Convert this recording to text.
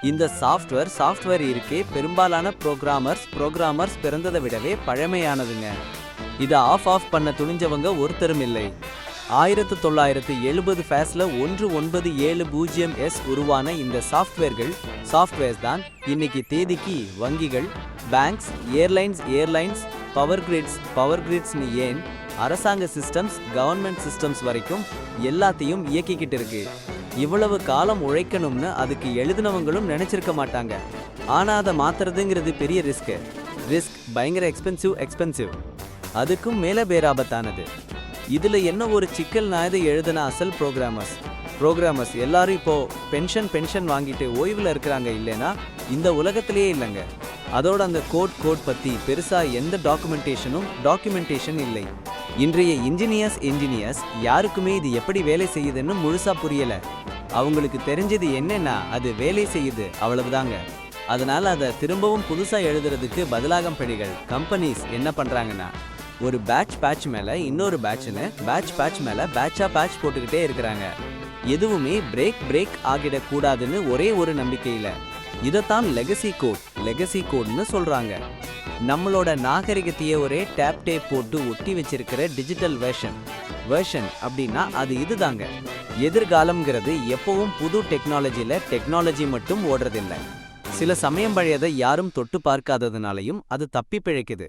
இந்த சாஃப்ட்வேர் இருக்கே பெரும்பாலான புரோகிராமர்ஸ் பிறந்ததை விடவே பழமையானதுங்க. இதை ஆஃப் பண்ண துணிஞ்சவங்க ஒருத்தரும் இல்லை. 1970 ஃபேஸ்ல 1970S உருவான இந்த சாஃப்ட்வேர்ஸ் தான் இன்னைக்கு தேதிக்கு வங்கிகள், பேங்க்ஸ், ஏர்லைன்ஸ், பவர் கிரிட்ஸ்னு ஏன் அரசாங்க சிஸ்டம்ஸ், கவர்மெண்ட் சிஸ்டம்ஸ் வரைக்கும் எல்லாத்தையும் இயக்கிக்கிட்டு இருக்கு. இவ்வளவு காலம் உழைக்கணும்னு அதுக்கு எழுதினவங்களும் நினைச்சிருக்க மாட்டாங்க. ஆனா அதை மாத்துறதுங்கிறது பெரிய ரிஸ்க் பயங்கர எக்ஸ்பென்சிவ். அதுக்கும் மேல பேராபத்தானது. இதுல என்ன ஒரு சிக்கல்னா, இதை எழுதின அசல் ப்ரோக்ராமர்ஸ் எல்லாரும் இப்போ பென்ஷன் வாங்கிட்டு ஓய்வுல இருக்கிறாங்க. இல்லைன்னா இந்த உலகத்திலேயே இல்லைங்க. அதோட அந்த கோட் பத்தி பெருசா எந்த டாக்குமெண்டேஷன் இல்லை. இன்றைய இன்ஜினியர்ஸ் யாருக்குமே இது எப்படி வேலை செய்யுதுன்னு முழுசா புரியல. அவங்களுக்கு தெரிஞ்சது என்னன்னா அது வேலை செய்யுது, அவ்வளவுதாங்க. அதனால அதை திரும்பவும் புதுசா எழுதுறதுக்கு பதிலாக கம்பெனிஸ் என்ன பண்றாங்கன்னா, ஒரு பேட்ச் மேல இன்னொரு பேட்ச் மேல பேட்ச் போட்டுக்கிட்டே இருக்கிறாங்க. எதுவுமே பிரேக் ஆகிடக்கூடாதுன்னு ஒரே ஒரு நம்பிக்கையில. இதைத்தான் லெகசி கோட்னு சொல்றாங்க. நம்மளோட நாகரிகத்தையே ஒரே டேப் போட்டு ஒட்டி வச்சிருக்கிற டிஜிட்டல் வெர்ஷன் அப்படின்னா அது இதுதாங்க. எதிர்காலம்ங்கிறது எப்பவும் புது டெக்னாலஜி மட்டும் ஓடுறதில்லை. சில சமயம் பழையதை யாரும் தொட்டு பார்க்காததுனாலையும் அது தப்பி பிழைக்குது.